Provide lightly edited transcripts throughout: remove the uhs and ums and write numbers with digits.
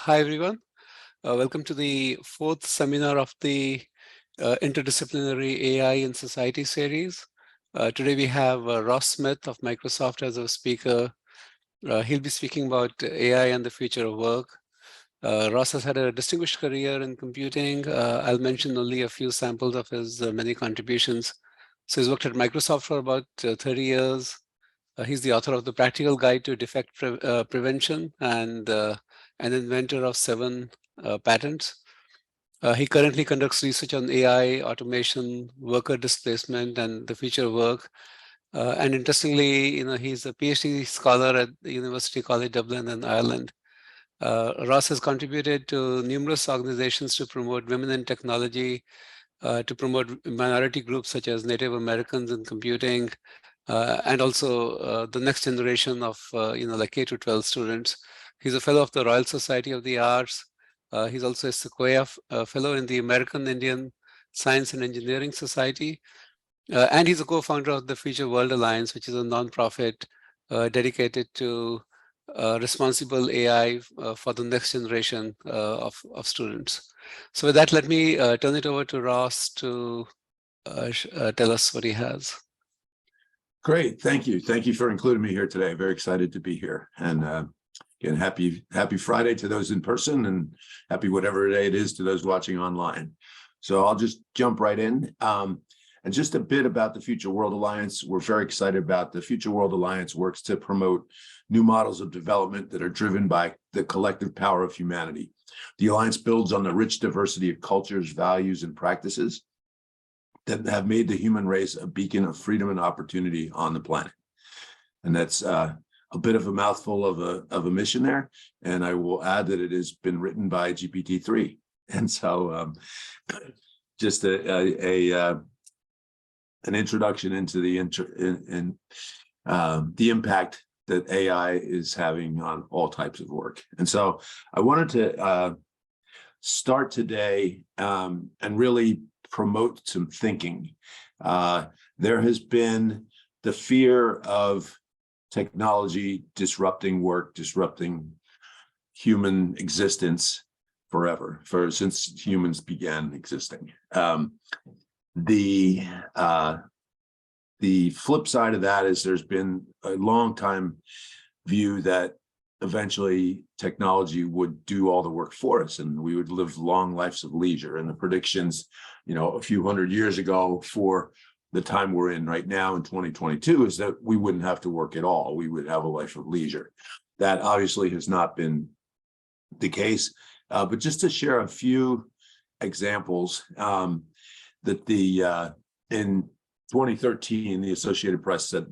Hi, everyone. Welcome to the fourth seminar of the Interdisciplinary AI in Society series. Today we have Ross Smith of Microsoft as our speaker. He'll be speaking about AI and the future of work. Ross has had a distinguished career in computing. I'll mention only a few samples of his many contributions. So he's worked at Microsoft for about 30 years. He's the author of The Practical Guide to Defect Prevention and an inventor of 7 patents. He currently conducts research on AI, automation, worker displacement, and the future of work. And interestingly, he's a PhD scholar at the University College Dublin in Ireland. Ross has contributed to numerous organizations to promote women in technology, to promote minority groups such as Native Americans in computing, and also the next generation of like K to 12 students. He's a fellow of the Royal Society of the Arts. He's also a Sequoia fellow in the American Indian Science and Engineering Society. And he's a co-founder of the Future World Alliance, which is a nonprofit dedicated to responsible AI for the next generation of students. So with that, let me turn it over to Ross to tell us what he has. Great, thank you. Thank you for including me here today. Very excited to be here. And again, happy Friday to those in person, and happy whatever day it is to those watching online. So I'll just jump right in. And just a bit about the Future World Alliance. We're very excited about the Future World Alliance. Works to promote new models of development that are driven by the collective power of humanity. The Alliance builds on the rich diversity of cultures, values, and practices that have made the human race a beacon of freedom and opportunity on the planet. And that's a bit of a mouthful of a mission there. And I will add that it has been written by GPT-3. And so just an introduction into the impact that AI is having on all types of work. And so I wanted to start today and really promote some thinking. There has been the fear of technology disrupting work, disrupting human existence forever, since humans began existing. The flip side of that is there's been a long time view that eventually technology would do all the work for us and we would live long lives of leisure. And the predictions, a few hundred years ago for the time we're in right now in 2022 is that we wouldn't have to work at all. We would have a life of leisure. That obviously has not been the case. But just to share a few examples, that in 2013, the Associated Press said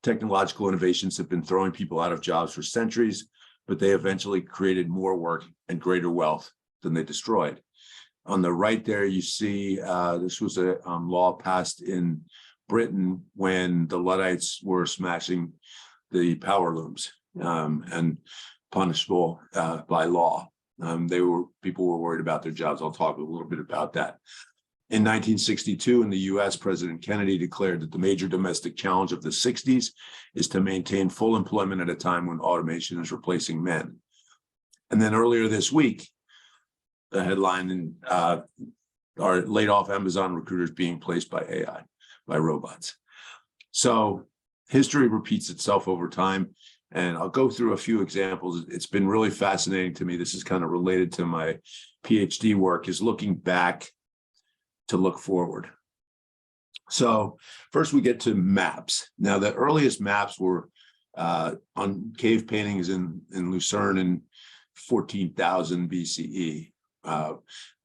technological innovations have been throwing people out of jobs for centuries, but they eventually created more work and greater wealth than they destroyed. On the right there, you see this was a law passed in Britain when the Luddites were smashing the power looms and punishable by law. People were worried about their jobs. I'll talk a little bit about that. In 1962, in the US, President Kennedy declared that the major domestic challenge of the 60s is to maintain full employment at a time when automation is replacing men. And then earlier this week, the headline are laid off Amazon recruiters being placed by AI, by robots. So history repeats itself over time. And I'll go through a few examples. It's been really fascinating to me. This is kind of related to my PhD work, is looking back to look forward. So first we get to maps. Now the earliest maps were on cave paintings in Lucerne in 14,000 BCE,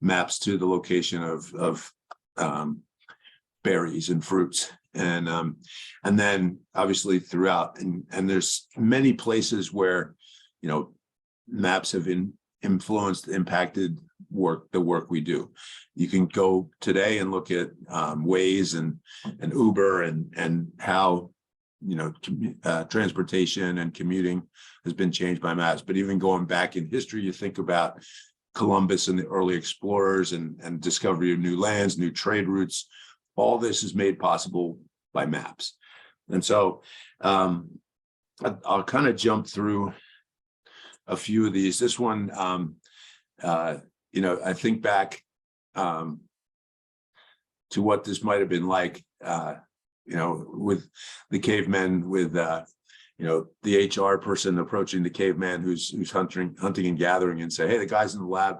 maps to the location of berries and fruits. And then obviously throughout, and there's many places where, maps have impacted the work we do. You can go today and look at Waze and Uber and how transportation and commuting has been changed by maps. But even going back in history, you think about Columbus and the early explorers and discovery of new lands, new trade routes. All this is made possible by maps. And so I'll kind of jump through a few of these. This one, I think back to what this might have been like, with the cavemen, with the HR person approaching the caveman who's hunting and gathering, and say, hey, the guys in the lab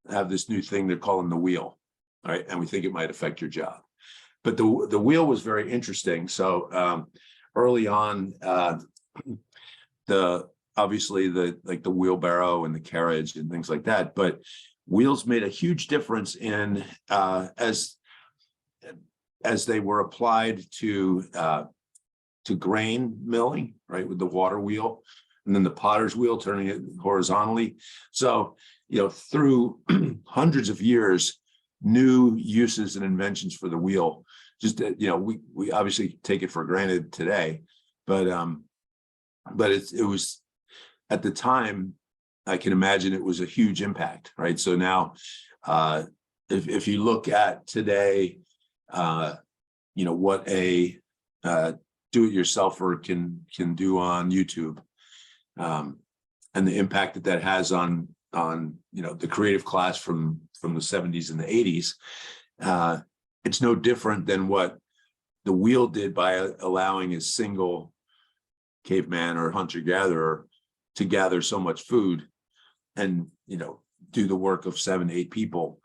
have this new thing they're calling the wheel, right? And we think it might affect your job. But the wheel was very interesting. So early on, obviously the wheelbarrow and the carriage and things like that, but wheels made a huge difference in as they were applied to grain milling, right, with the water wheel, and then the potter's wheel, turning it horizontally. So, through hundreds of years, new uses and inventions for the wheel. Just we obviously take it for granted today, but it was, at the time, I can imagine it was a huge impact, right? So now, if you look at today, what a do-it-yourselfer can do on YouTube, and the impact that has on the creative class from the 70s and the 80s, it's no different than what the wheel did by allowing a single caveman or hunter-gatherer to gather so much food and do the work of 7-8 people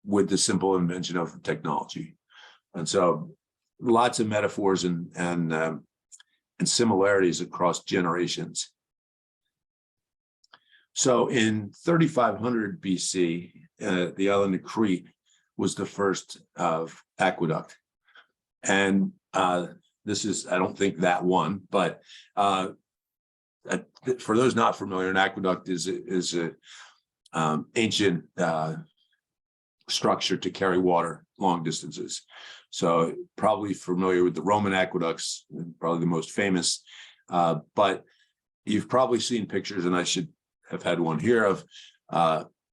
with the simple invention of technology. And so lots of metaphors and similarities across generations. So in 3500 BC, the island of Crete was the first aqueduct. And this is, I don't think that one, but for those not familiar, an aqueduct is a ancient structure to carry water long distances. So probably familiar with the Roman aqueducts, probably the most famous, but you've probably seen pictures, and I should have had one here, of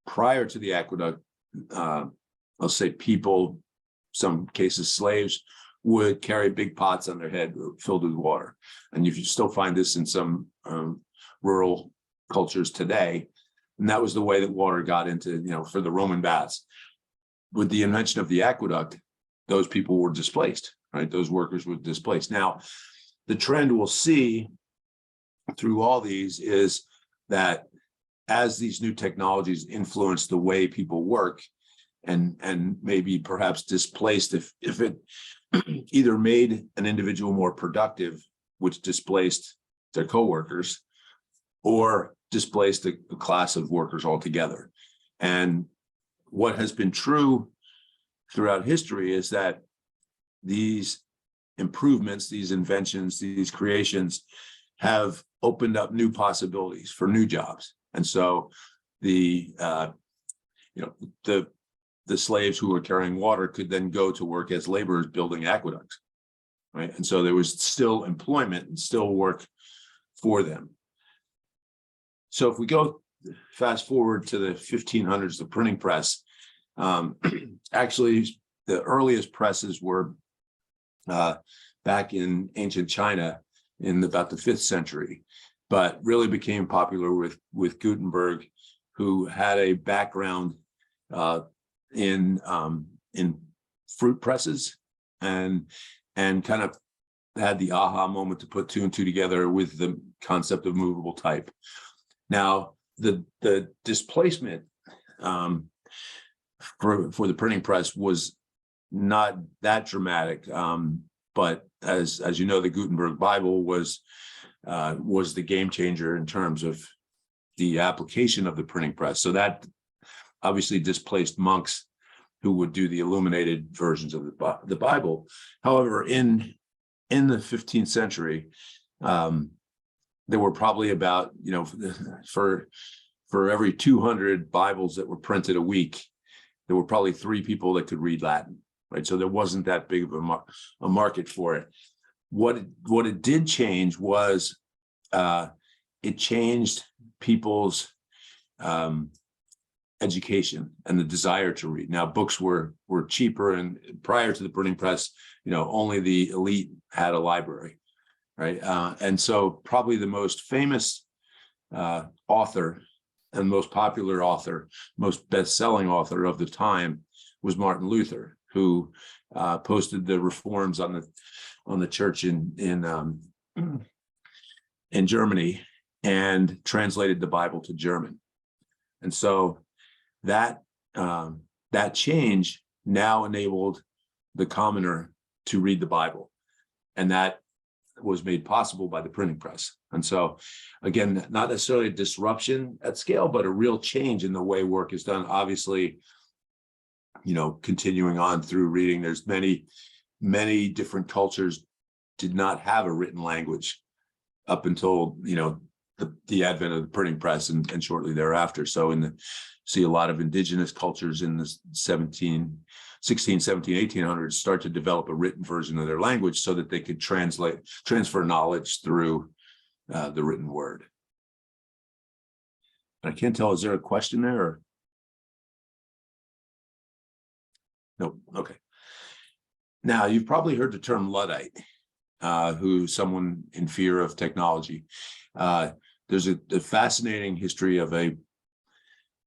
prior to the aqueduct, I'll say people, some cases slaves, would carry big pots on their head filled with water. And you still find this in some rural cultures today. And that was the way that water got into, for the Roman baths. With the invention of the aqueduct, those people were displaced, right? Those workers were displaced. Now, the trend we'll see through all these is that as these new technologies influence the way people work, and maybe perhaps displaced, if it either made an individual more productive, which displaced their coworkers, or displaced a class of workers altogether. And what has been true throughout history is that these improvements, these inventions, these creations have opened up new possibilities for new jobs. And so the slaves who were carrying water could then go to work as laborers building aqueducts, right? And so there was still employment and still work for them. So if we go fast forward to the 1500s, the printing press, actually the earliest presses were back in ancient China in about the 5th century, but really became popular with Gutenberg, who had a background in fruit presses, and kind of had the aha moment to put 2 and 2 together with the concept of movable type. Now, the displacement for the printing press was not that dramatic, but as you know, the Gutenberg Bible was the game changer in terms of the application of the printing press. So that obviously displaced monks who would do the illuminated versions of the Bible. However, in the 15th century, there were probably about, for every 200 Bibles that were printed a week, there were probably 3 people that could read Latin, right? So there wasn't that big of a market for it. What it did change was it changed people's education and the desire to read. Now, books were cheaper, and prior to the printing press, only the elite had a library, right? And so probably the most famous author and most popular author, most best-selling author of the time was Martin Luther, who posted the reforms on the church in Germany and translated the Bible to German. And so that change now enabled the commoner to read the Bible, and that was made possible by the printing press. And so, again, not necessarily a disruption at scale, but a real change in the way work is done. Obviously, continuing on through reading, there's many different cultures did not have a written language up until, the advent of the printing press and shortly thereafter. So see a lot of indigenous cultures in the 16, 17, 1800s start to develop a written version of their language so that they could transfer knowledge through the written word. I can't tell, is there a question there? Or? No, okay. Now, you've probably heard the term Luddite, who's someone in fear of technology. There's a fascinating history of a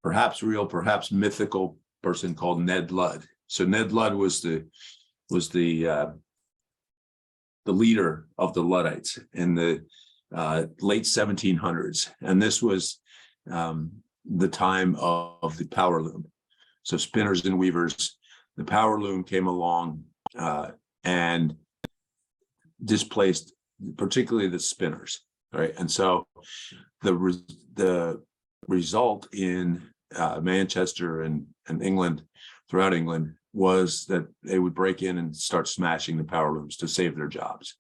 perhaps real, perhaps mythical person called Ned Ludd. So Ned Ludd was the leader of the Luddites in the late 1700s, and this was the time of the power loom. So spinners and weavers, the power loom came along and displaced particularly the spinners, right? And so the result in Manchester and England, throughout England, was that they would break in and start smashing the power looms to save their jobs.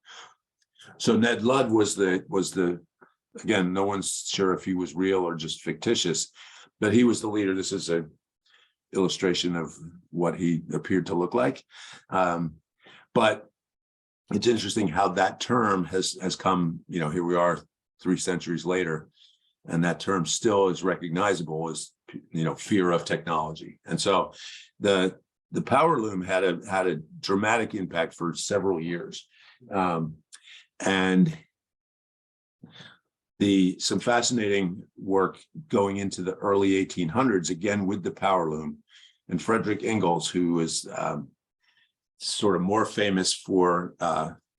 So Ned Ludd was the again, no one's sure if he was real or just fictitious, but he was the leader. This is a illustration of what he appeared to look like. But it's interesting how that term has come, here we are 3 centuries later, and that term still is recognizable as, fear of technology. And so the power loom had a dramatic impact for several years. And some fascinating work going into the early 1800s, again, with the power loom, and Frederick Ingalls, who was sort of more famous for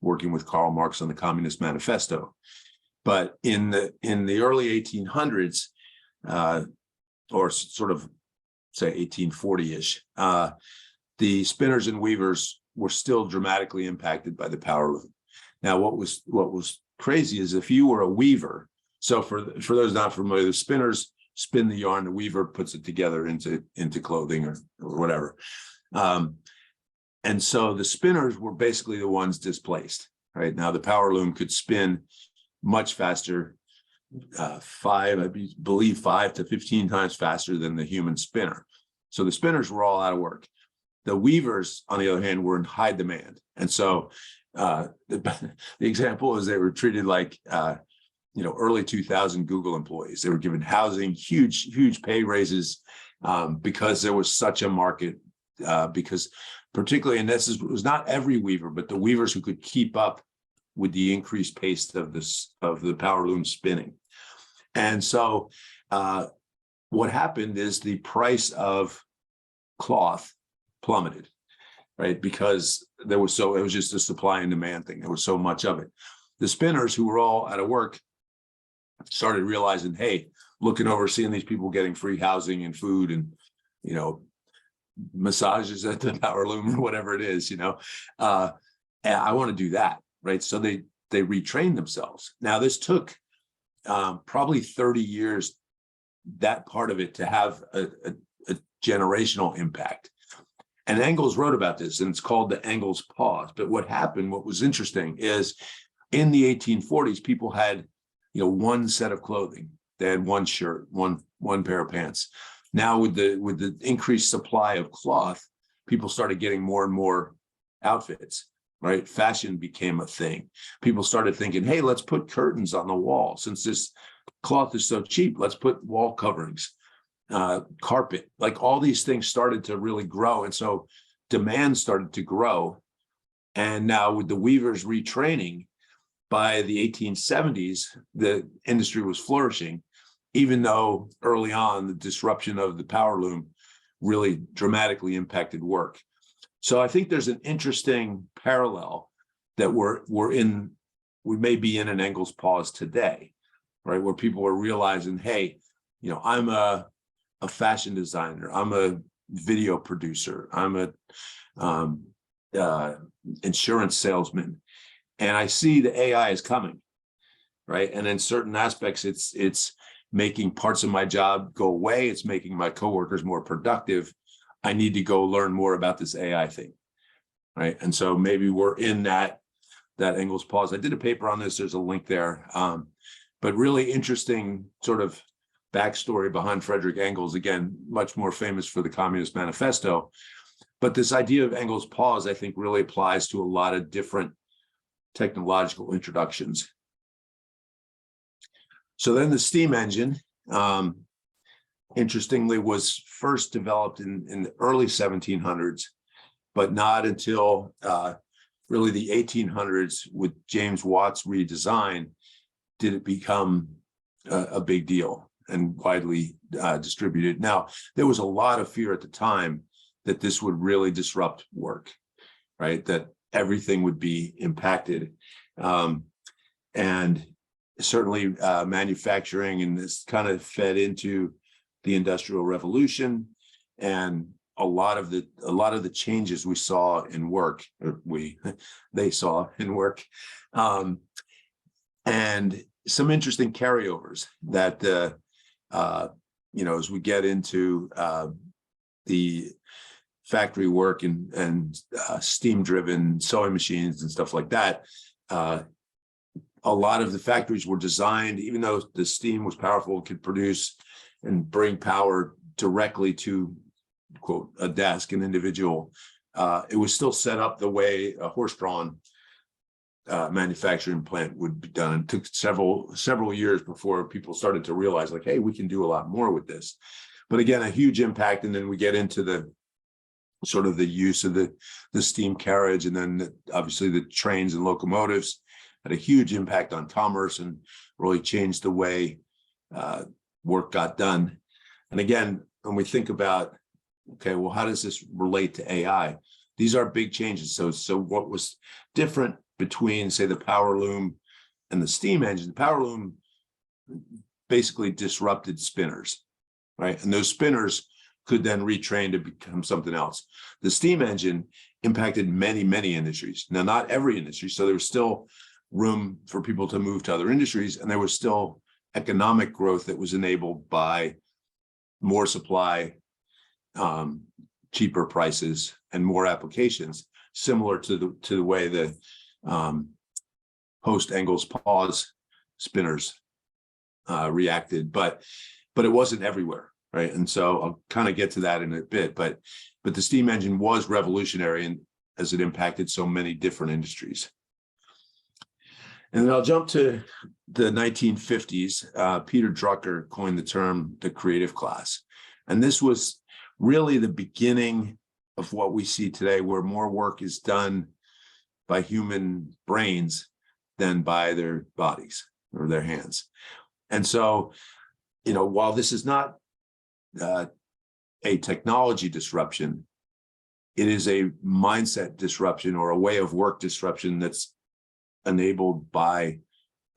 working with Karl Marx on the Communist Manifesto. But in the early 1800s, or sort of say 1840-ish, the spinners and weavers were still dramatically impacted by the power loom. Now, what was crazy is if you were a weaver, so for those not familiar, the spinners spin the yarn, the weaver puts it together into clothing or whatever. And so the spinners were basically the ones displaced, right? Now the power loom could spin much faster, 5 to 15 times faster than the human spinner. So the spinners were all out of work. The weavers, on the other hand, were in high demand. And so the example is they were treated like, early 2000 Google employees. They were given housing, huge pay raises, because there was such a market, because particularly, and this was not every weaver, but the weavers who could keep up with the increased pace of the power loom spinning. And so what happened is the price of cloth plummeted, right? Because it was just a supply and demand thing. There was so much of it. The spinners, who were all out of work, started realizing, hey, looking over, seeing these people getting free housing and food and, massages at the power loom or whatever it is, and I want to do that, right? So they retrained themselves. Now this took probably 30 years, that part of it, to have a generational impact. And Engels wrote about this, and it's called the Engels pause. But what was interesting is in the 1840s, people had, one set of clothing. They had one shirt, one pair of pants. Now with the increased supply of cloth, people started getting more and more outfits, right? Fashion became a thing. People started thinking, hey, let's put curtains on the wall. Since this cloth is so cheap, let's put wall coverings, carpet, like all these things started to really grow. And so demand started to grow. And now with the weavers retraining, by the 1870s, the industry was flourishing. even though early on the disruption of the power loom really dramatically impacted work. So I think there's an interesting parallel that we may be in an Engels pause today, right? Where people are realizing, hey, I'm a fashion designer, I'm a video producer, I'm a insurance salesman, and I see the AI is coming, right? And in certain aspects, it's making parts of my job go away. It's making my coworkers more productive. I need to go learn more about this AI thing, right? And so maybe we're in that Engels pause. I did a paper on this. There's a link there, but really interesting sort of backstory behind Frederick Engels. Again, much more famous for the Communist Manifesto. But this idea of Engels pause, I think, really applies to a lot of different technological introductions. So then the steam engine, interestingly, was first developed in the early 1700s, but not until really the 1800s with James Watt's redesign did it become a big deal and widely distributed. Now, there was a lot of fear at the time that this would really disrupt work, right? That everything would be impacted. And certainly manufacturing, and this kind of fed into the Industrial Revolution, and a lot of the changes we saw in work, or they saw in work, and some interesting carryovers that as we get into the factory work and steam-driven sewing machines and stuff like that. A lot of the factories were designed, even though the steam was powerful, could produce and bring power directly to, quote, a desk, an individual. It was still set up the way a horse-drawn manufacturing plant would be done. It took several years before people started to realize, like, hey, we can do a lot more with this. But again, a huge impact. And then we get into the sort of the use of the steam carriage, and then obviously the trains and locomotives had a huge impact on commerce and really changed the way work got done. And again, when we think about, okay, well, how does this relate to AI? These are big changes. So what was different between, say, the power loom and the steam engine? The power loom basically disrupted spinners, right? And those spinners could then retrain to become something else. The steam engine impacted many, many industries. Now, not every industry. So there was still room for people to move to other industries, and there was still economic growth that was enabled by more supply, cheaper prices, and more applications, similar to the way the post-Engels pause spinners reacted, but it wasn't everywhere, right? And so I'll kind of get to that in a bit, but the steam engine was revolutionary, and as it impacted so many different industries. And then I'll jump to the 1950s. Peter Drucker coined the term the creative class. And this was really the beginning of what we see today, where more work is done by human brains than by their bodies or their hands. And so, while this is not a technology disruption, it is a mindset disruption or a way of work disruption that's enabled by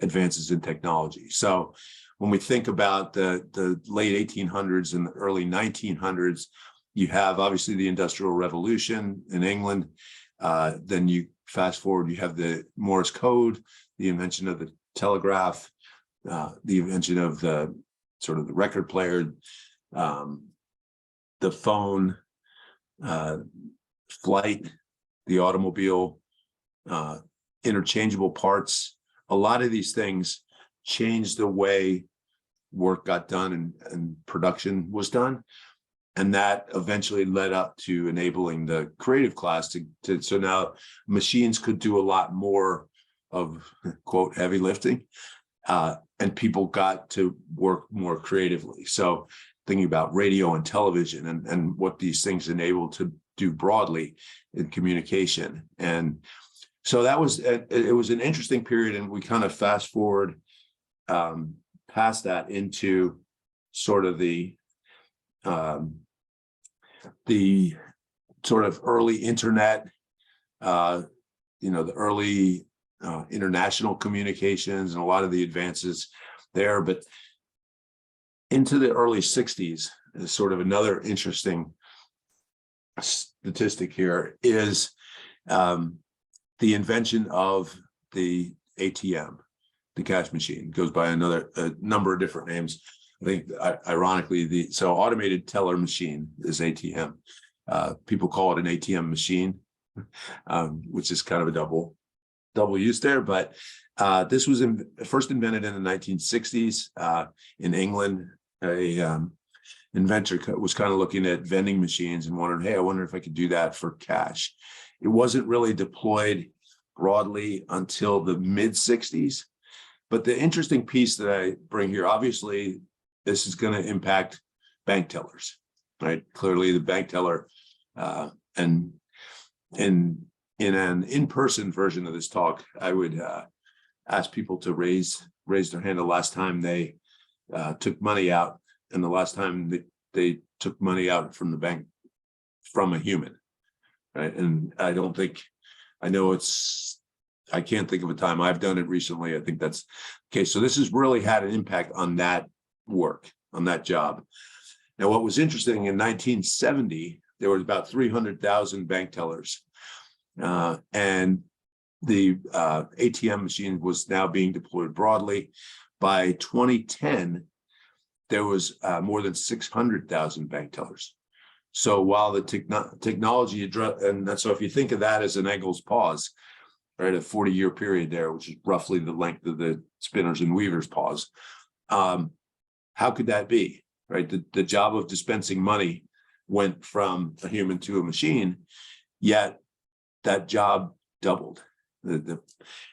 advances in technology. So when we think about the late 1800s and the early 1900s, you have obviously the Industrial Revolution in England. Then you fast forward, you have the Morse code, the invention of the telegraph, the invention of the sort of the record player, the phone, flight, the automobile, interchangeable parts. A lot of these things changed the way work got done and production was done. And that eventually led up to enabling the creative class to so now machines could do a lot more of, quote, heavy lifting, and people got to work more creatively. So thinking about radio and television and what these things enable to do broadly in communication. And so it was an interesting period, and we kind of fast forward past that into sort of the sort of early internet, the early international communications and a lot of the advances there. But into the early 60s is sort of another interesting statistic here is the invention of the ATM, the cash machine. It goes by a number of different names. I think ironically, so automated teller machine is ATM. People call it an ATM machine, which is kind of a double use there. But this was first invented in the 1960s in England. A inventor was kind of looking at vending machines and wondering, hey, I wonder if I could do that for cash. It wasn't really deployed broadly until the mid 60s. But the interesting piece that I bring here, obviously, this is going to impact bank tellers, right? Clearly, the bank teller, and in an in-person version of this talk, I would ask people to raise their hand the last time they took money out and the last time they took money out from the bank from a human, right? And I can't think of a time. I've done it recently. I think that's okay. So this has really had an impact on that work, on that job. Now, what was interesting in 1970, there was about 300,000 bank tellers, and the ATM machine was now being deployed broadly. By 2010, there was more than 600,000 bank tellers. So while the technology and so if you think of that as an Engel's pause, right, a 40-year period there, which is roughly the length of the spinners and weavers pause. How could that be, right? The job of dispensing money went from a human to a machine, yet that job doubled.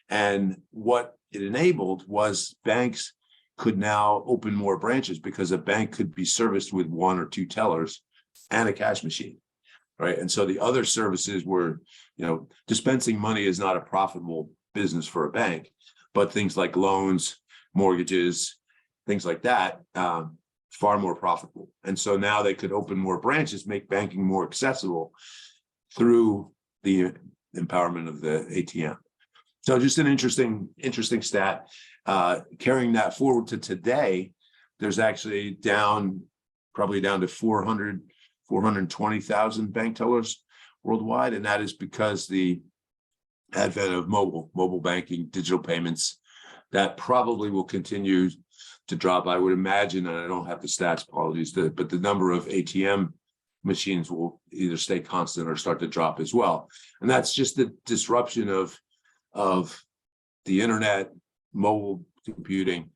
And what it enabled was banks could now open more branches because a bank could be serviced with one or two tellers and a cash machine, right? And so the other services were, dispensing money is not a profitable business for a bank, but things like loans, mortgages, things like that, far more profitable. And so now they could open more branches, make banking more accessible through the empowerment of the ATM. So just an interesting stat. Carrying that forward to today, there's actually probably down to 420,000 bank tellers worldwide. And that is because the advent of mobile banking, digital payments, that probably will continue to drop. I would imagine, and I don't have the stats, apologies, but the number of ATM machines will either stay constant or start to drop as well. And that's just the disruption of the internet, mobile computing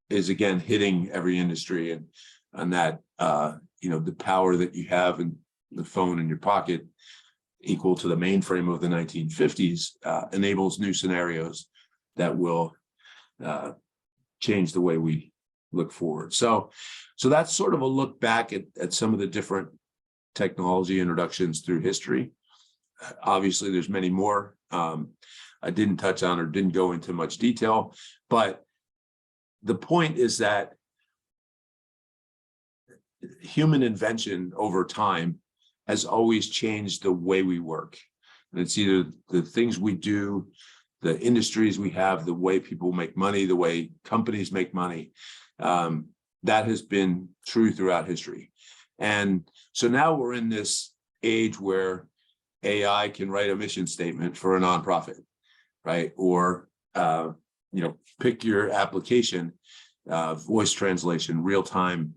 is again hitting every industry, and that the power that you have in the phone in your pocket, equal to the mainframe of the 1950s, enables new scenarios that will change the way we look forward. So that's sort of a look back at some of the different technology introductions through history. Obviously, there's many more I didn't touch on or didn't go into much detail, but the point is that human invention over time has always changed the way we work. And it's either the things we do, the industries we have, the way people make money, the way companies make money. That has been true throughout history. And so now we're in this age where AI can write a mission statement for a nonprofit, right? Or, pick your application, voice translation, real-time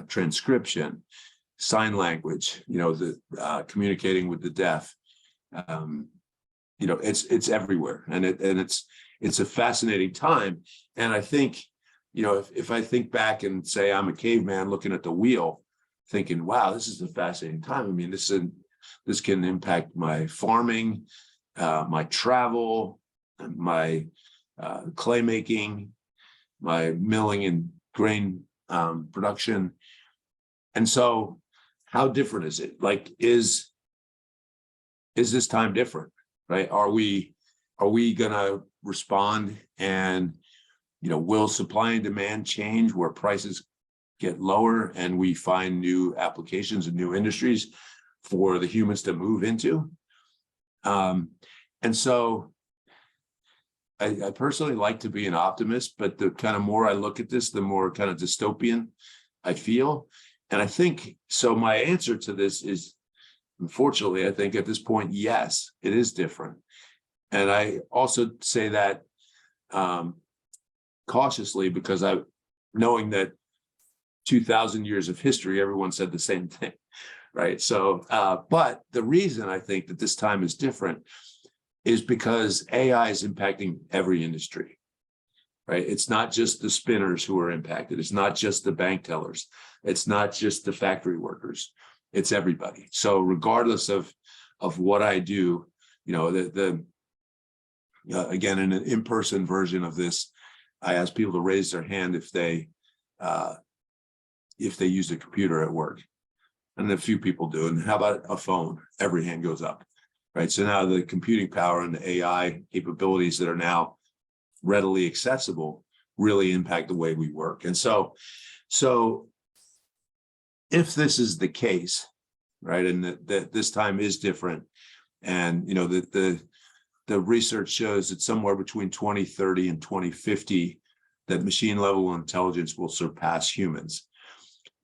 transcription, sign language, communicating with the deaf. It's everywhere, and it's a fascinating time. And I think, if I think back and say I'm a caveman looking at the wheel, thinking, wow, this is a fascinating time. I mean, this can impact my farming, my travel, my clay making, my milling and grain production. And so how different is it? Like, is this time different, right? Are we gonna respond, and will supply and demand change where prices get lower and we find new applications and new industries for the humans to move into. And so I personally like to be an optimist, but the kind of more I look at this, the more kind of dystopian I feel. And I think, so my answer to this is, unfortunately, I think at this point, yes, it is different. And I also say that cautiously, because knowing that 2,000 years of history, everyone said the same thing, right? So, but the reason I think that this time is different is because AI is impacting every industry, right? It's not just the spinners who are impacted. It's not just the bank tellers. It's not just the factory workers. It's everybody. So regardless of what I do, you know, again, in an in-person version of this, I ask people to raise their hand if they use a computer at work. And a few people do. And how about a phone? Every hand goes up, right? So now the computing power and the AI capabilities that are now readily accessible really impact the way we work. And so if this is the case, right, and that this time is different, and you know the research shows that somewhere between 2030 and 2050, that machine level intelligence will surpass humans.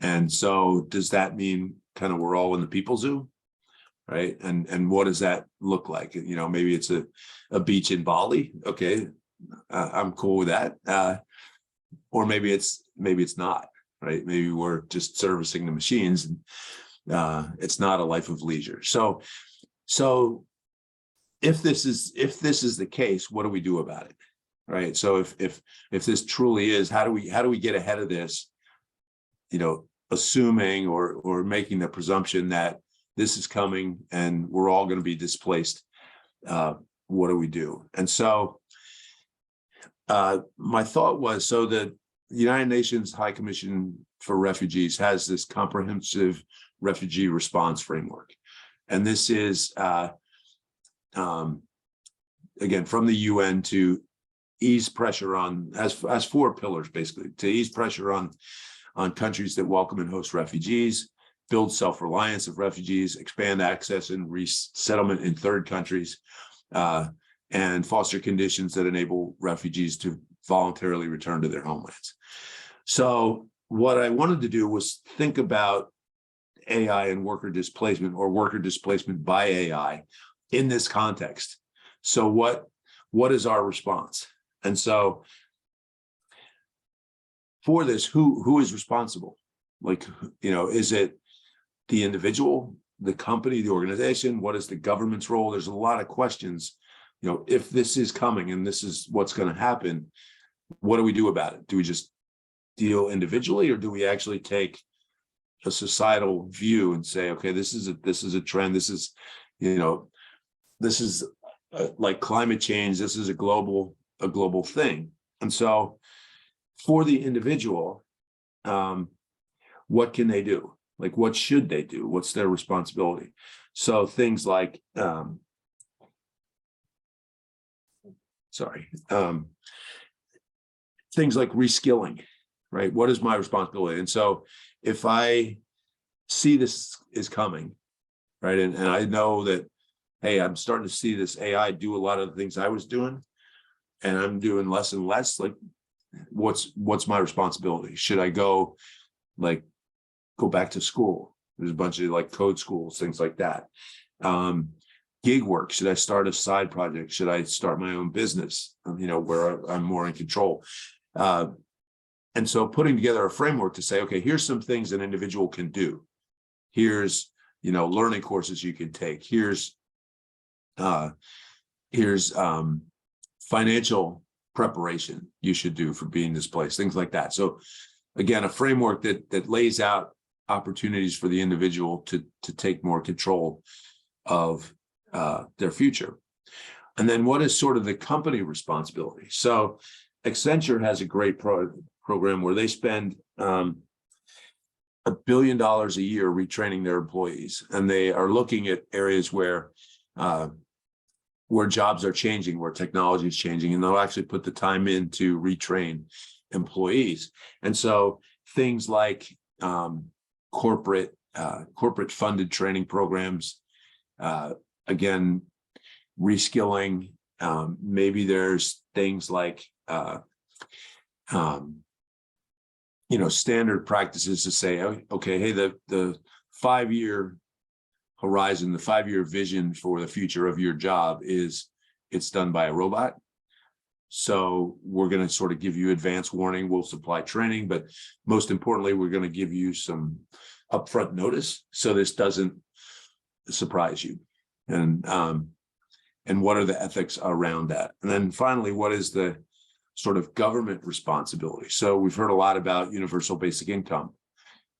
And so does that mean kind of we're all in the people zoo, right? And what does that look like? You know, maybe it's a beach in Bali. Okay, I'm cool with that. Or maybe it's not, right? Maybe we're just servicing the machines, and it's not a life of leisure. So if this is the case, what do we do about it, right? So if this truly is, how do we get ahead of this? You know, assuming or making the presumption that this is coming and we're all going to be displaced. What do we do? And so my thought was, so the United Nations High Commission for Refugees has this comprehensive refugee response framework. And this is, again, from the UN to ease pressure on, has 4 pillars, basically, to ease pressure on countries that welcome and host refugees, build self-reliance of refugees, expand access and resettlement in third countries, and foster conditions that enable refugees to voluntarily return to their homelands. So what I wanted to do was think about AI and worker displacement, or worker displacement by AI, in this context. So what is our response? And so for this, who is responsible? Like, you know, is it the individual, the company, the organization? What is the government's role? There's a lot of questions. You know, if this is coming and this is what's going to happen, what do we do about it? Do we just deal individually, or do we actually take a societal view and say, okay, this is a trend. This is, you know, this is like climate change. This is a global thing. And so for the individual, what can they do? Like, what should they do? What's their responsibility? So things like, things like reskilling, right? What is my responsibility? And so if I see this is coming, right, and I know that, hey, I'm starting to see this AI do a lot of the things I was doing, and I'm doing less and less, like, what's my responsibility? Should I go back to school? There's a bunch of like code schools, things like that. Gig work. Should I start a side project? Should I start my own business, you know, where I'm more in control? And so putting together a framework to say, okay, here's some things an individual can do. Here's, you know, learning courses you can take. Here's financial preparation you should do for being displaced, things like that. So again, a framework that lays out opportunities for the individual to take more control of their future. And then what is sort of the company responsibility? So Accenture has a great program where they spend $1 billion a year retraining their employees, and they are looking at areas where jobs are changing, where technology is changing, and they'll actually put the time in to retrain employees. And so things like corporate funded training programs, again, reskilling. Maybe there's things like standard practices to say, okay, hey, the 5-year horizon, the 5-year vision for the future of your job is it's done by a robot. So we're going to sort of give you advance warning. We'll supply training, but most importantly, we're going to give you some upfront notice so this doesn't surprise you. And what are the ethics around that? And then finally, what is the sort of government responsibility? So we've heard a lot about universal basic income,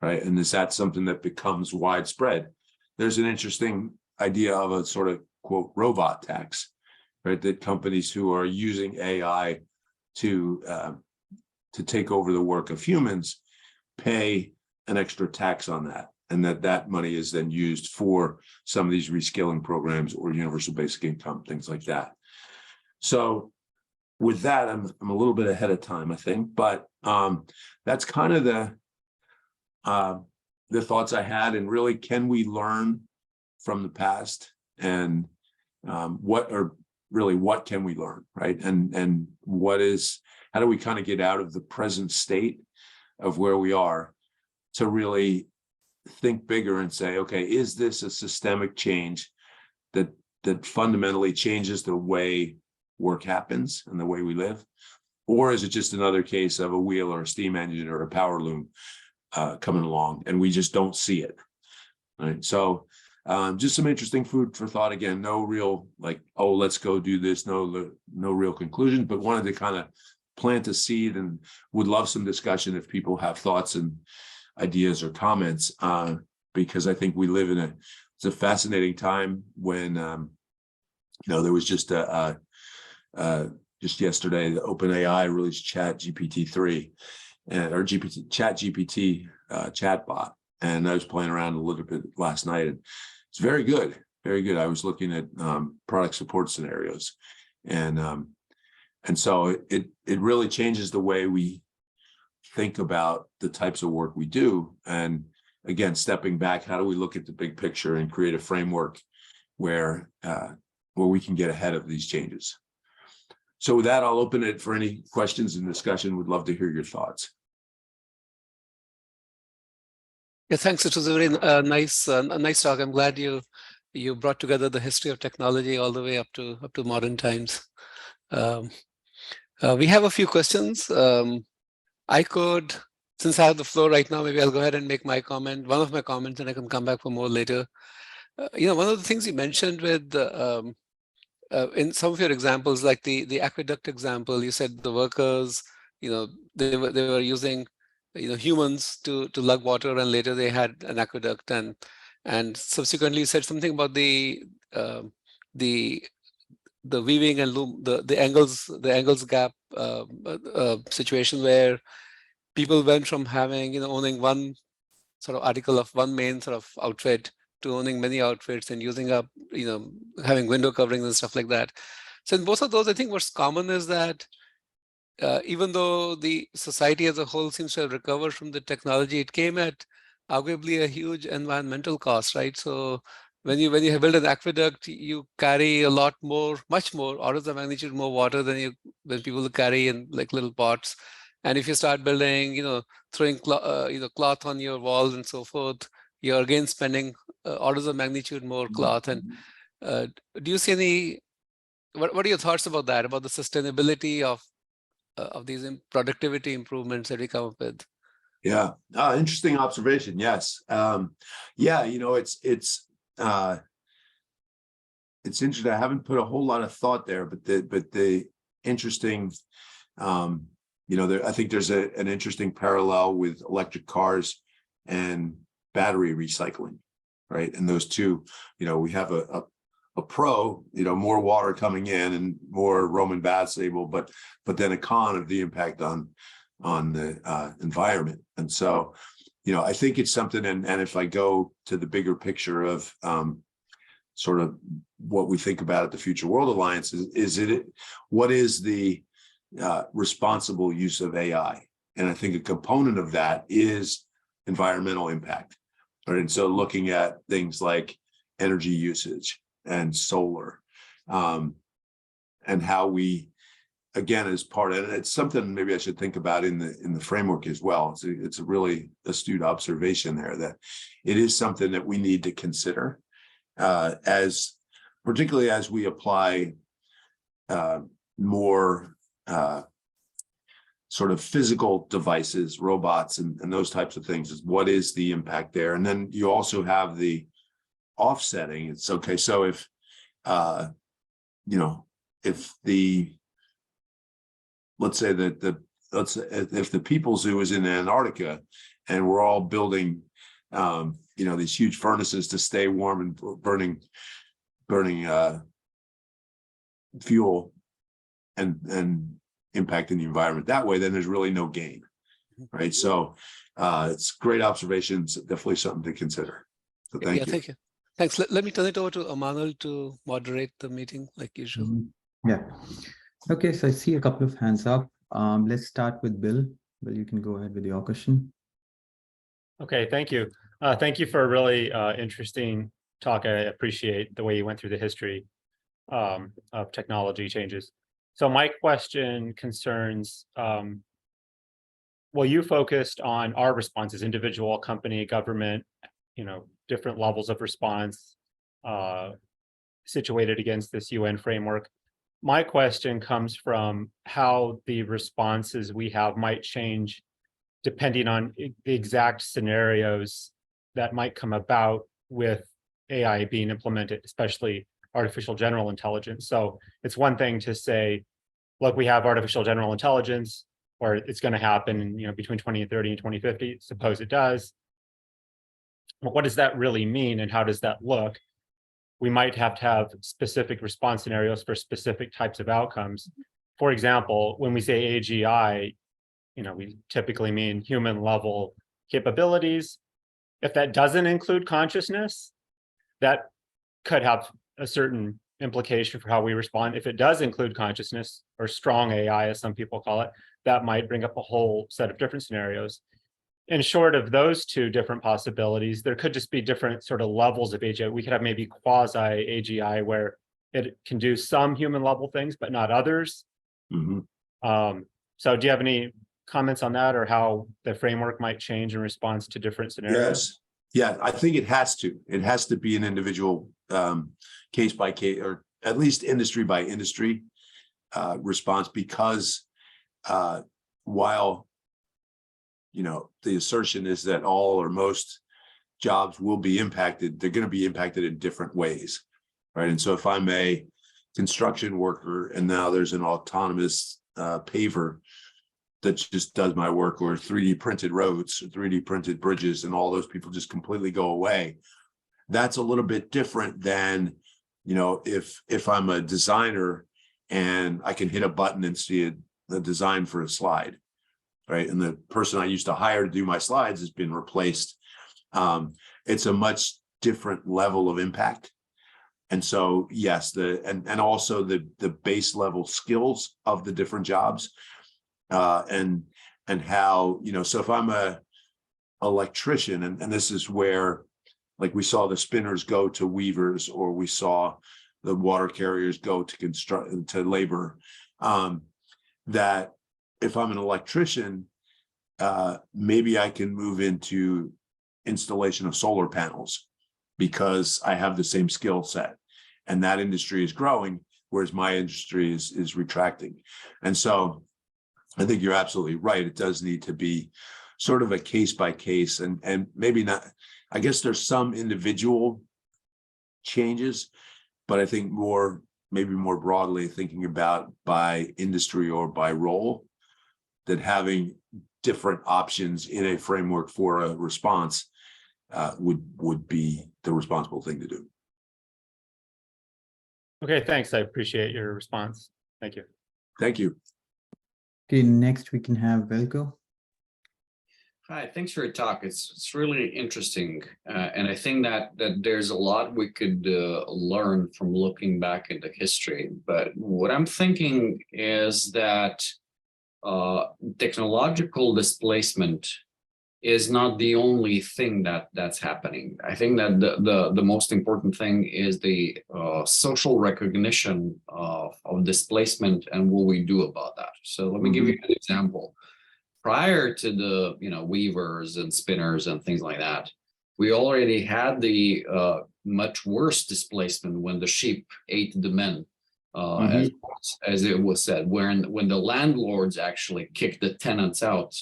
right? And is that something that becomes widespread? There's an interesting idea of a sort of, quote, robot tax, right? That companies who are using AI to take over the work of humans pay an extra tax on that, and that money is then used for some of these reskilling programs or universal basic income, things like that. So with that, I'm a little bit ahead of time, I think, but that's kind of the thoughts I had. And really, can we learn from the past? And what can we learn, right? And how do we kind of get out of the present state of where we are to really think bigger and say, okay, is this a systemic change that fundamentally changes the way work happens and the way we live? Or is it just another case of a wheel or a steam engine or a power loom coming along and we just don't see it, right? So just some interesting food for thought. Again, no real like, oh, let's go do this. No real conclusion, but wanted to kind of plant a seed and would love some discussion if people have thoughts and ideas or comments, because I think we live in it's a fascinating time when, there was just just yesterday, the OpenAI released ChatGPT-3 or ChatGPT chatbot. And I was playing around a little bit last night, and it's very good, very good. I was looking at product support scenarios, and so it really changes the way we think about the types of work we do. And again, stepping back, how do we look at the big picture and create a framework where we can get ahead of these changes? So with that, I'll open it for any questions and discussion. Would love to hear your thoughts. Yeah, thanks. It was a very nice talk. I'm glad you brought together the history of technology all the way up to modern times. We have a few questions. I could, since I have the floor right now, maybe I'll go ahead and make my comment, one of my comments, and I can come back for more later. One of the things you mentioned with in some of your examples, like the aqueduct example, you said the workers, they were using humans to lug water, and later they had an aqueduct, and subsequently you said something about the weaving and loom, the angles gap situation where people went from having owning one sort of article of one main sort of outfit to owning many outfits and using up having window coverings and stuff like that. So in both of those, I think what's common is that even though the society as a whole seems to have recovered from the technology, it came at arguably a huge environmental cost, right? So when you build an aqueduct, you carry a lot more, much more, orders of magnitude more water than people carry in like little pots. And if you start building, throwing cloth on your walls and so forth, you're again spending orders of magnitude more cloth. And do you see any? What are your thoughts about that? About the sustainability of these productivity improvements that we come up with? Yeah, interesting observation. Yes, it's interesting. I haven't put a whole lot of thought there, but the interesting, I think there's an interesting parallel with electric cars and battery recycling, right? And those two, we have a pro, more water coming in and more Roman baths able, but then a con of the impact on the environment. And so, I think it's something, and if I go to the bigger picture of sort of what we think about at the Future World Alliance, what is the responsible use of AI? And I think a component of that is environmental impact. Right? And so looking at things like energy usage and solar, and how we, again, as part of it, it's something maybe I should think about in the framework as well. It's a really astute observation there that it is something that we need to consider as particularly as we apply more sort of physical devices, robots, and those types of things. Is what is the impact there? And then you also have the offsetting. It's okay. So if if the, let's say that if the People Zoo is in Antarctica and we're all building these huge furnaces to stay warm and burning fuel and impacting the environment that way, then there's really no gain, right? So it's great observations, definitely something to consider. So thank you. Thank you. Thanks. Let me turn it over to Amanul to moderate the meeting like usual. Yeah. Okay, so I see a couple of hands up. Let's start with Bill. Bill, you can go ahead with your question. Okay, thank you. Thank you for a really interesting talk. I appreciate the way you went through the history of technology changes. So my question concerns, well, you focused on our responses, individual, company, government, different levels of response situated against this UN framework. My question comes from how the responses we have might change depending on the exact scenarios that might come about with AI being implemented, especially artificial general intelligence. So it's one thing to say, look, we have artificial general intelligence, or it's going to happen, between 2030 and 2050. Suppose it does. But what does that really mean, and how does that look? We might have to have specific response scenarios for specific types of outcomes. For example, when we say AGI, we typically mean human level capabilities. If that doesn't include consciousness, that could have a certain implication for how we respond. If it does include consciousness, or strong AI, as some people call it, that might bring up a whole set of different scenarios. And short of those two different possibilities, there could just be different sort of levels of AGI. We could have maybe quasi-AGI where it can do some human level things, but not others. Mm-hmm. So do you have any comments on that, or how the framework might change in response to different scenarios? Yes. Yeah, I think it has to. It has to be an individual case by case, or at least industry by industry response, because while the assertion is that all or most jobs will be impacted, they're going to be impacted in different ways, right? And so if I'm a construction worker and now there's an autonomous paver that just does my work, or 3D printed roads, or 3D printed bridges, and all those people just completely go away, that's a little bit different than, if I'm a designer and I can hit a button and see the design for a slide, right? And the person I used to hire to do my slides has been replaced. It's a much different level of impact. And so, yes, and also the base level skills of the different jobs, and how, so if I'm a electrician, and this is where, like, we saw the spinners go to weavers, or we saw the water carriers go to labor, that if I'm an electrician, maybe I can move into installation of solar panels because I have the same skill set, and that industry is growing, whereas my industry is retracting. And so I think you're absolutely right. It does need to be sort of a case by case, and maybe not, I guess there's some individual changes, but I think maybe more broadly thinking about by industry or by role, that having different options in a framework for a response would be the responsible thing to do. Okay, thanks. I appreciate your response. Thank you. Thank you. Okay, next we can have Velko. Hi, thanks for your talk. It's really interesting, and I think that there's a lot we could learn from looking back into history. But what I'm thinking is that technological displacement is not the only thing that's happening. I think that the most important thing is the social recognition of displacement and what we do about that. So let me give you an example. Prior to the weavers and spinners and things like that, we already had the much worse displacement when the sheep ate the men. As it was said, when the landlords actually kicked the tenants out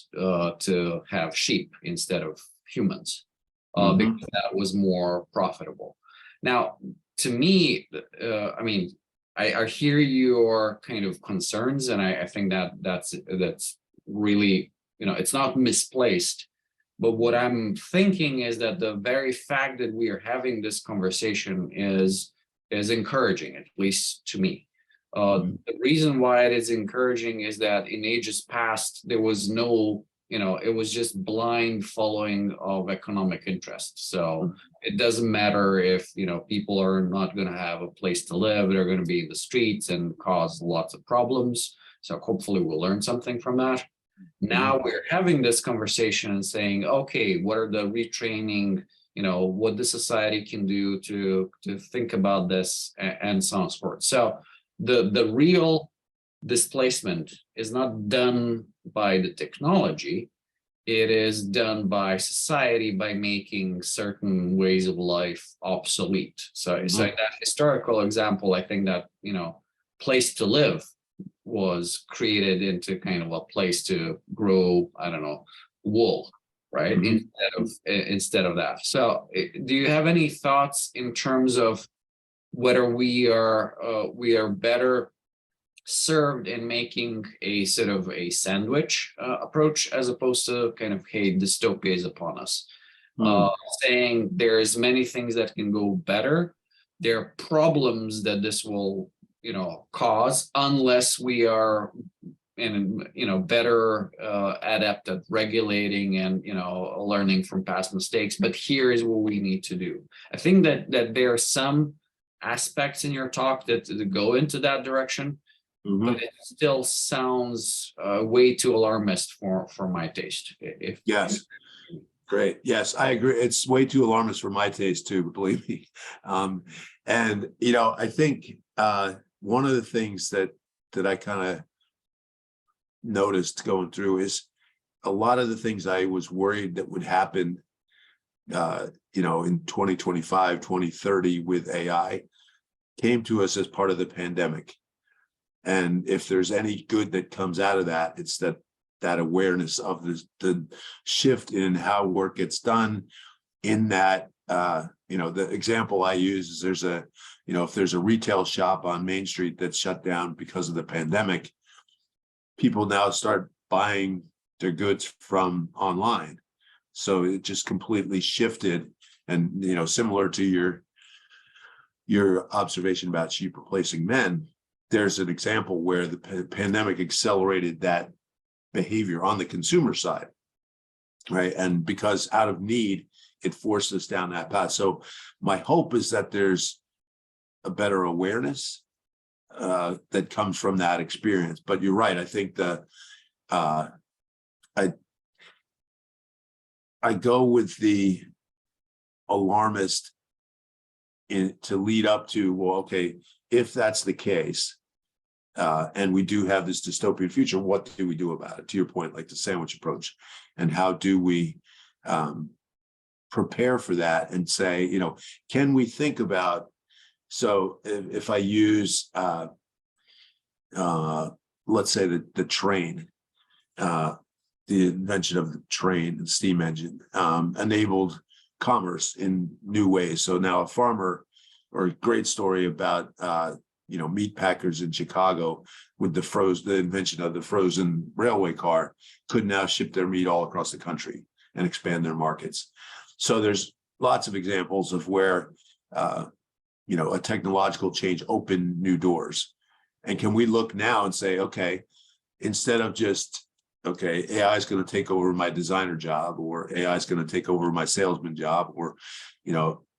to have sheep instead of humans, because that was more profitable. Now, to me, I mean, I hear your kind of concerns, and I think that's really, it's not misplaced. But what I'm thinking is that the very fact that we are having this conversation is encouraging, at least to me. The reason why it is encouraging is that in ages past, there was no, it was just blind following of economic interest. So it doesn't matter if, people are not going to have a place to live, they're going to be in the streets and cause lots of problems. So hopefully we'll learn something from that. Now we're having this conversation and saying, okay, what are the retraining, what the society can do to think about this and so on and so forth. So the real displacement is not done by the technology. It is done by society by making certain ways of life obsolete. So that historical example, I think that, place to live was created into kind of a place to grow, I don't know, wool, right? Instead of that. So do you have any thoughts in terms of whether we are better served in making a sort of a sandwich approach as opposed to kind of, hey, dystopia is upon us, saying there's many things that can go better. There are problems that this will cause unless we are better adept at regulating and learning from past mistakes. But here is what we need to do. I think that there are some aspects in your talk that go into that direction, but it still sounds way too alarmist for my taste. Yes. Great. Yes, I agree. It's way too alarmist for my taste too, believe me. And I think one of the things that I kind of noticed going through is a lot of the things I was worried that would happen, in 2025, 2030 with AI came to us as part of the pandemic. And if there's any good that comes out of that, it's that awareness of the shift in how work gets done. In that, the example I use is if there's a retail shop on Main Street that's shut down because of the pandemic, people now start buying their goods from online. So it just completely shifted. And, similar to your observation about sheep replacing men, there's an example where the pandemic accelerated that behavior on the consumer side, right? And because out of need, it forced us down that path. So my hope is that there's a better awareness that comes from that experience. But you're right. I think I go with the alarmist to lead up to, well, okay, if that's the case, and we do have this dystopian future, what do we do about it? To your point, like the sandwich approach, and how do we prepare for that and say, can we think about, so if I use, let's say the train, the invention of the train and steam engine enabled commerce in new ways. So now a farmer, or a great story about meat packers in Chicago with the invention of the frozen railway car, could now ship their meat all across the country and expand their markets. So there's lots of examples of where a technological change opened new doors. And can we look now and say, okay, instead of just, okay, AI is going to take over my designer job, or AI is going to take over my salesman job, or,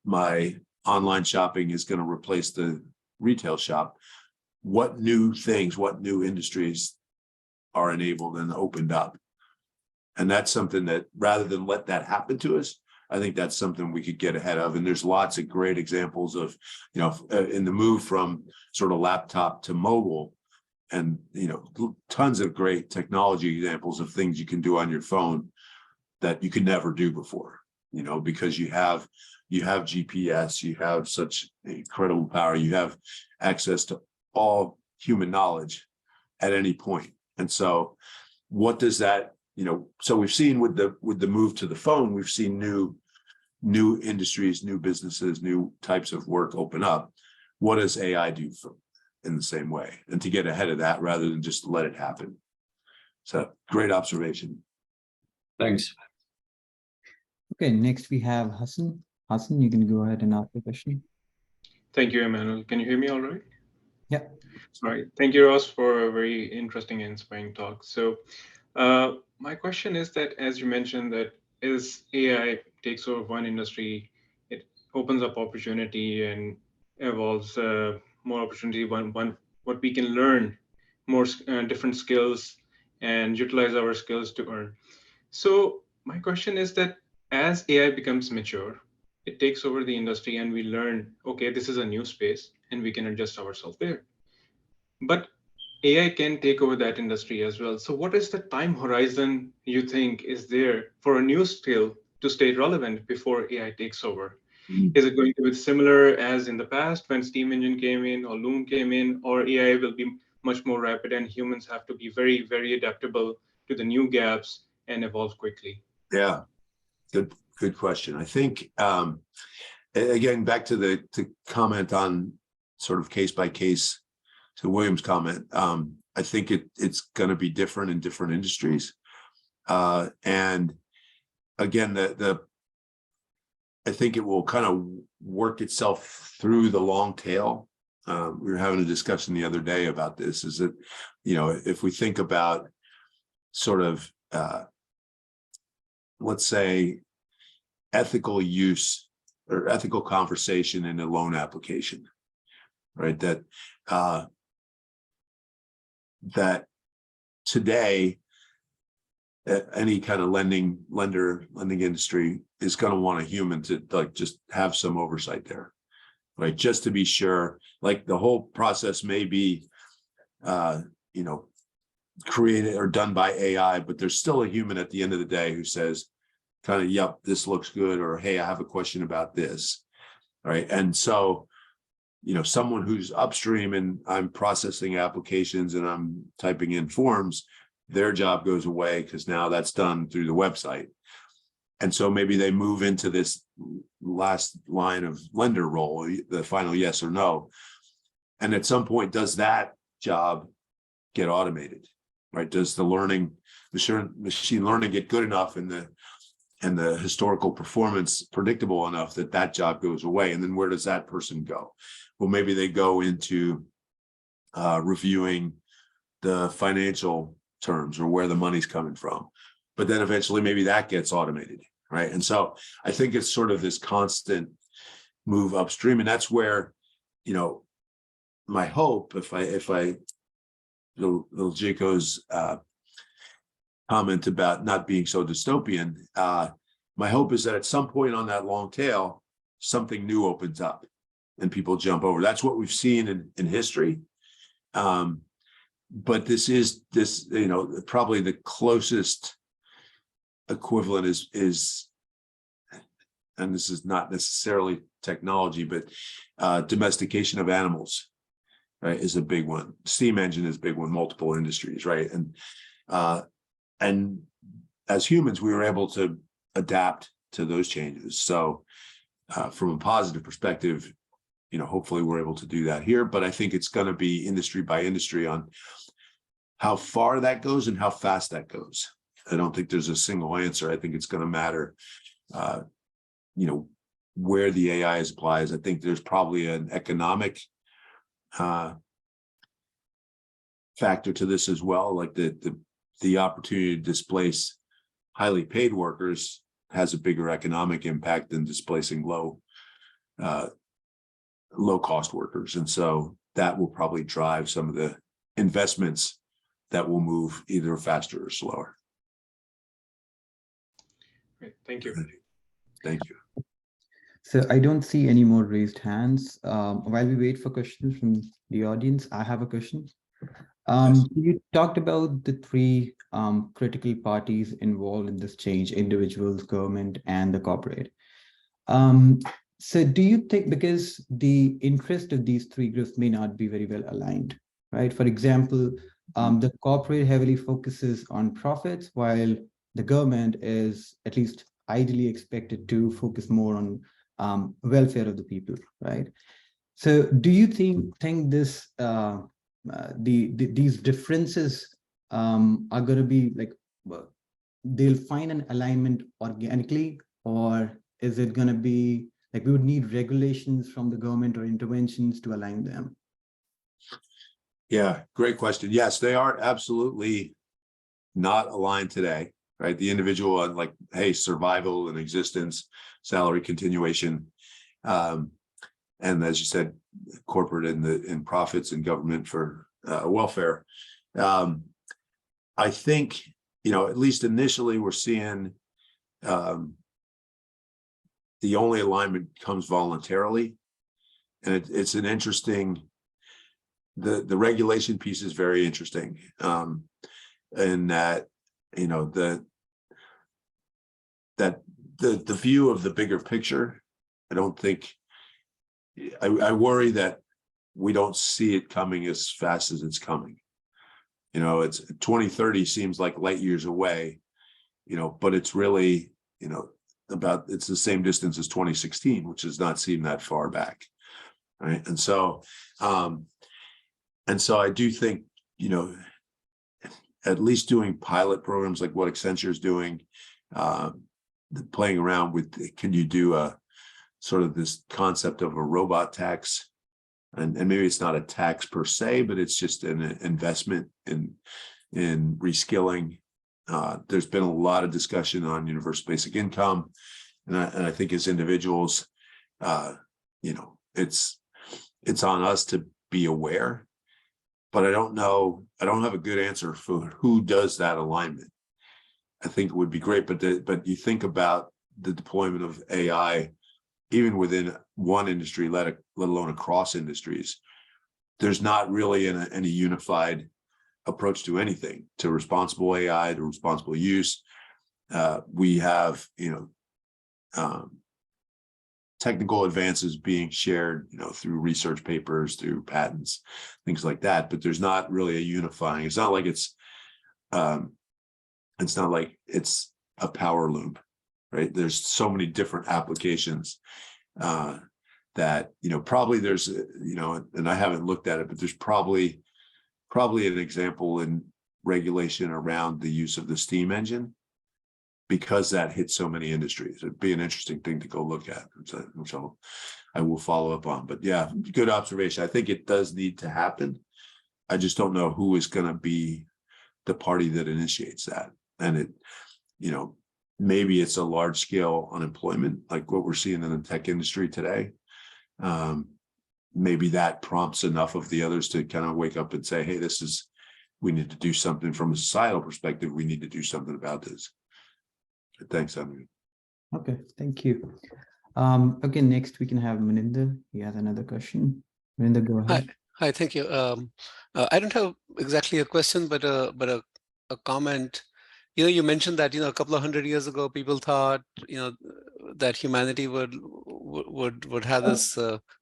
my online shopping is going to replace the retail shop. What new things, what new industries are enabled and opened up. And that's something that rather than let that happen to us, I think that's something we could get ahead of. And there's lots of great examples of, in the move from sort of laptop to mobile, and, tons of great technology examples of things you can do on your phone that you could never do before, because you have GPS, you have such incredible power, you have access to all human knowledge at any point. And so what does that, so we've seen with the move to the phone, we've seen new industries, new businesses, new types of work open up. What does AI do in the same way? And to get ahead of that rather than just let it happen. So great observation. Thanks. Okay, next we have Hassan. Hassan, you can go ahead and ask the question. Thank you, Emmanuel. Can you hear me all right? Yeah. Sorry. Thank you, Ross, for a very interesting and inspiring talk. So my question is that, as you mentioned, that as AI takes over one industry, it opens up opportunity and evolves more opportunity. What we can learn more different skills and utilize our skills to earn. So my question is that as AI becomes mature, it takes over the industry and we learn, okay, this is a new space and we can adjust ourselves there. But AI can take over that industry as well. So what is the time horizon you think is there for a new skill to stay relevant before AI takes over? Is it going to be similar as in the past when steam engine came in or Loom came in, or AI will be much more rapid and humans have to be very, very adaptable to the new gaps and evolve quickly? Yeah, good question. I think, again, back to comment on sort of case by case, to William's comment, I think it's going to be different in different industries. And again, I think it will kind of work itself through the long tail. We were having a discussion the other day about this, is that, if we think about sort of, let's say, ethical use or ethical conversation in a loan application, right? That today, any kind of lending industry is going to want a human to just have some oversight there, right? Just to be sure, the whole process may be, created or done by AI, but there's still a human at the end of the day who says kind of, yep, this looks good, or, hey, I have a question about this, right? And so, someone who's upstream and I'm processing applications and I'm typing in forms, their job goes away because now that's done through the website. And so maybe they move into this last line of lender role, the final yes or no. And at some point, does that job get automated, right? Does the machine learning get good enough and the historical performance predictable enough that job goes away? And then where does that person go? Well, maybe they go into reviewing the financial terms or where the money's coming from. But then eventually maybe that gets automated, right? And so I think it's sort of this constant move upstream. And that's where, my hope, if I little Jaco's comment about not being so dystopian, my hope is that at some point on that long tail, something new opens up and people jump over. That's what we've seen in history. But this is probably the closest equivalent is, and this is not necessarily technology, but domestication of animals, right, is a big one. Steam engine is a big one, multiple industries, right? And as humans, we were able to adapt to those changes. So from a positive perspective, hopefully we're able to do that here, but I think it's going to be industry by industry on how far that goes and how fast that goes. I don't think there's a single answer. I think it's going to matter, where the AI applies. I think there's probably an economic factor to this as well. Like the opportunity to displace highly paid workers has a bigger economic impact than displacing low cost workers. And so that will probably drive some of the investments that will move either faster or slower. Great. Thank you. Thank you. So I don't see any more raised hands. While we wait for questions from the audience, I have a question. You talked about the three critical parties involved in this change: individuals, government, and the corporate. So do you think, because the interest of these three groups may not be very well aligned, right? For example, the corporate heavily focuses on profits, while the government is at least ideally expected to focus more on welfare of the people, right? So do you think this these differences are going to be like, they'll find an alignment organically, or is it going to be like we would need regulations from the government or interventions to align them? Yeah, great question. Yes, they are absolutely not aligned today, right? The individual on like, hey, survival and existence, salary continuation, and as you said, corporate in profits and government for welfare. I think, at least initially we're seeing the only alignment comes voluntarily, and it's an interesting. The regulation piece is very interesting, and that the view of the bigger picture. I don't think. I worry that we don't see it coming as fast as it's coming. It's 2030 seems like light years away, but it's really, it's the same distance as 2016, which does not seem that far back. Right. And so I do think, at least doing pilot programs like what Accenture is doing, playing around with, can you do a sort of this concept of a robot tax? And maybe it's not a tax per se, but it's just an investment in reskilling. There's been a lot of discussion on universal basic income. And I think as individuals, it's on us to be aware, but I don't know. I don't have a good answer for who does that alignment. I think it would be great, but you think about the deployment of AI, even within one industry, let alone across industries, there's not really any unified approach to anything, to responsible AI, to responsible use. We have, technical advances being shared, through research papers, through patents, things like that. But there's not really a unifying. It's not like it's not like it's a power loom, right? There's so many different applications that, probably there's, and I haven't looked at it, but there's probably an example in regulation around the use of the steam engine, because that hits so many industries. It'd be an interesting thing to go look at, which I will follow up on. But yeah, good observation. I think it does need to happen. I just don't know who is going to be the party that initiates that. And it, maybe it's a large scale unemployment, like what we're seeing in the tech industry today. Maybe that prompts enough of the others to kind of wake up and say, hey, we need to do something from a societal perspective. We need to do something about this. Thanks, Andrew. Okay, thank you. Okay, next we can have Maninder. He has another question. Maninder, go ahead. Hi, thank you. I don't have exactly a question, but a comment. You mentioned that a couple of 100 years ago, people thought that humanity would have this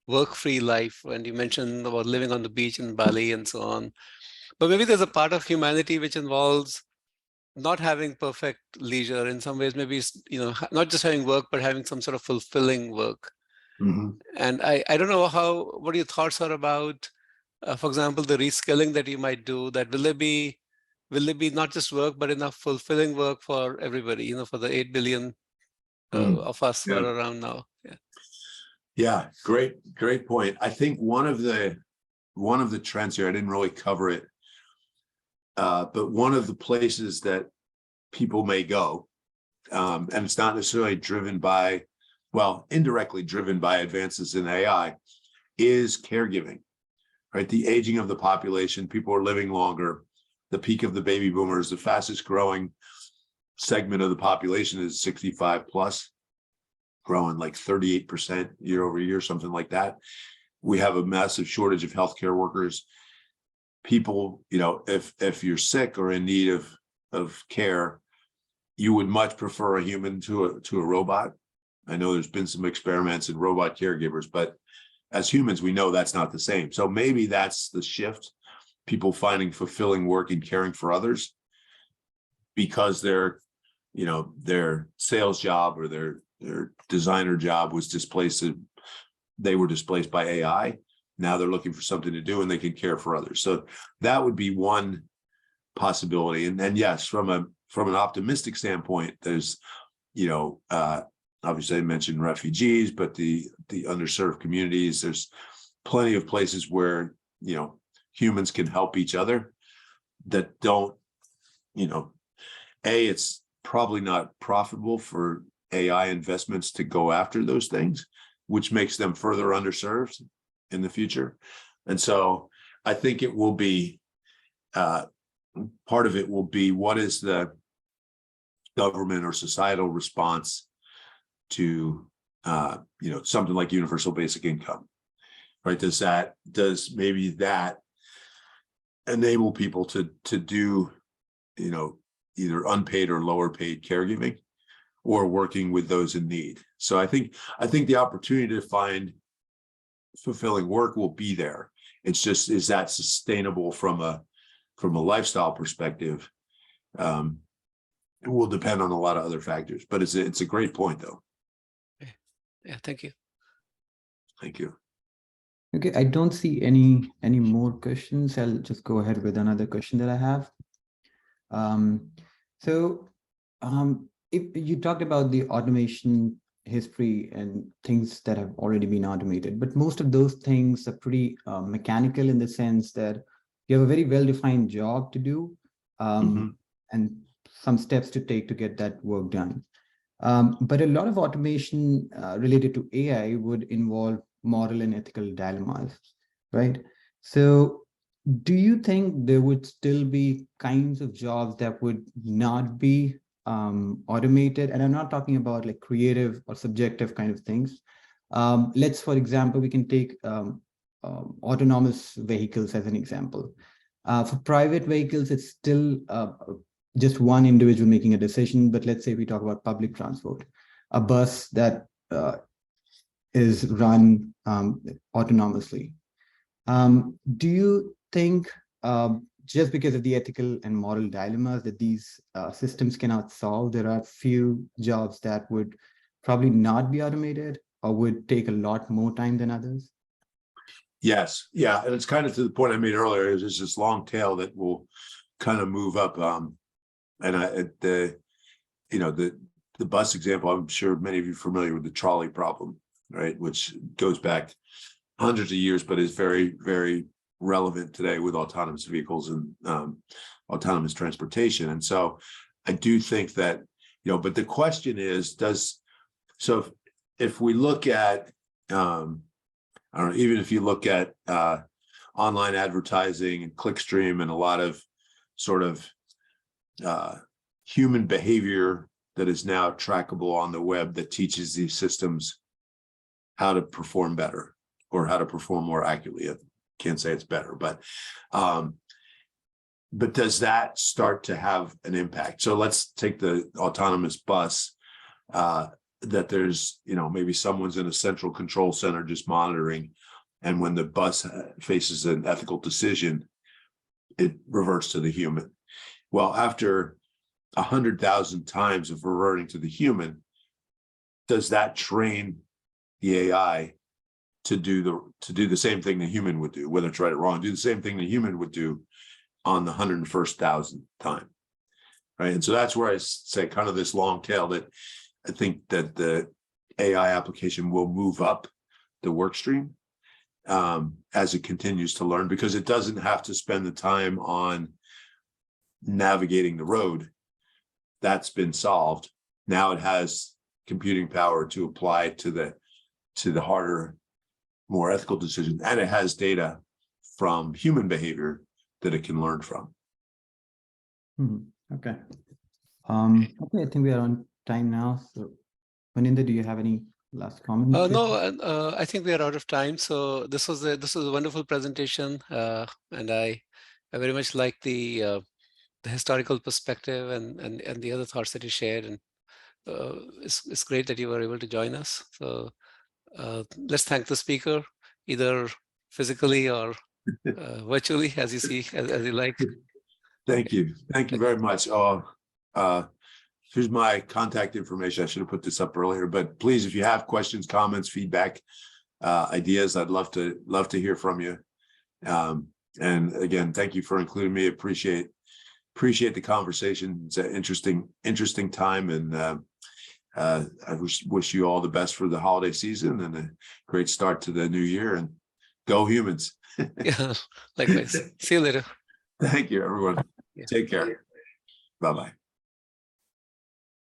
work-free life, and you mentioned about living on the beach in Bali and so on. But maybe there's a part of humanity which involves not having perfect leisure. In some ways, maybe not just having work, but having some sort of fulfilling work. Mm-hmm. And I don't know what your thoughts are about, for example, the reskilling that you might do. That will there be not just work, but enough fulfilling work for everybody? For the 8 billion of us who are around now. Yeah, great point. I think one of the trends here, I didn't really cover it, but one of the places that people may go, and it's not necessarily driven by, indirectly driven by advances in AI, is caregiving, right? The aging of the population, people are living longer. the peak of the baby boomers, the fastest growing segment of the population is 65 plus, growing like 38% year over year, something like that. We have a massive shortage of healthcare workers. People, you know, if you're sick or in need of care, you would much prefer a human to a robot. I know there's been some experiments in robot caregivers, but as humans, we know that's not the same. So maybe that's the shift, people finding fulfilling work and caring for others because their sales job or their designer job was displaced. They were displaced by AI. Now they're looking for something to do and they can care for others. So that would be one possibility. And then yes, from an optimistic standpoint, there's, obviously I mentioned refugees, but the underserved communities, there's plenty of places where, humans can help each other that don't, it's probably not profitable for AI investments to go after those things, which makes them further underserved in the future. And so I think it will be, part of it will be, what is the government or societal response to, something like universal basic income, right? Does maybe that enable people to do, either unpaid or lower paid caregiving or working with those in need. So I think the opportunity to find fulfilling work will be there. It's just, is that sustainable from a lifestyle perspective? It will depend on a lot of other factors, but it's a great point though. Yeah, thank you. Thank you. Okay, I don't see any more questions. I'll just go ahead with another question that I have. If you talked about the automation history and things that have already been automated, but most of those things are pretty mechanical in the sense that you have a very well-defined job to do and some steps to take to get that work done. But a lot of automation related to AI would involve moral and ethical dilemmas, right? So do you think there would still be kinds of jobs that would not be automated? And I'm not talking about like creative or subjective kind of things. Let's, for example, we can take autonomous vehicles as an example. For private vehicles, it's still just one individual making a decision. But let's say we talk about public transport, a bus that is run autonomously. Do you think just because of the ethical and moral dilemmas that these systems cannot solve, there are few jobs that would probably not be automated or would take a lot more time than others? Yes. Yeah. And it's kind of to the point I made earlier, is there's this long tail that will kind of move up. The bus example, I'm sure many of you are familiar with the trolley problem, right? Which goes back hundreds of years, but is very, very relevant today with autonomous vehicles and autonomous transportation. And so I do think that, but the question is, if we look at, I don't know, even if you look at online advertising and clickstream and a lot of sort of human behavior that is now trackable on the web that teaches these systems how to perform better or how to perform more accurately. I can't say it's better, but does that start to have an impact? So let's take the autonomous bus, that there's, maybe someone's in a central control center just monitoring. And when the bus faces an ethical decision, it reverts to the human. Well, after 100,000 times of reverting to the human, does that train the AI to do the same thing the human would do, whether it's right or wrong, do the same thing the human would do on the 101,000th time, right? And so that's where I say kind of this long tail that I think that the AI application will move up the work stream as it continues to learn, because it doesn't have to spend the time on navigating the road. That's been solved. Now it has computing power to apply to the harder, more ethical decisions, and it has data from human behavior that it can learn from. Okay. Okay, I think we are on time now. So, Maninder, do you have any last comments? No, I think we are out of time. So this was a wonderful presentation, and I very much like the historical perspective and the other thoughts that you shared. And it's great that you were able to join us. So let's thank the speaker, either physically or virtually, as you see, as you like. Thank you. Thank you very much. Here's my contact information. I should have put this up earlier, but please, if you have questions, comments, feedback, ideas, I'd love to hear from you. And again, thank you for including me. Appreciate the conversation. It's an interesting time, and I wish you all the best for the holiday season and a great start to the new year. And go humans! Yeah, likewise. See you later. Thank you, everyone. Yeah. Take care. Bye-bye.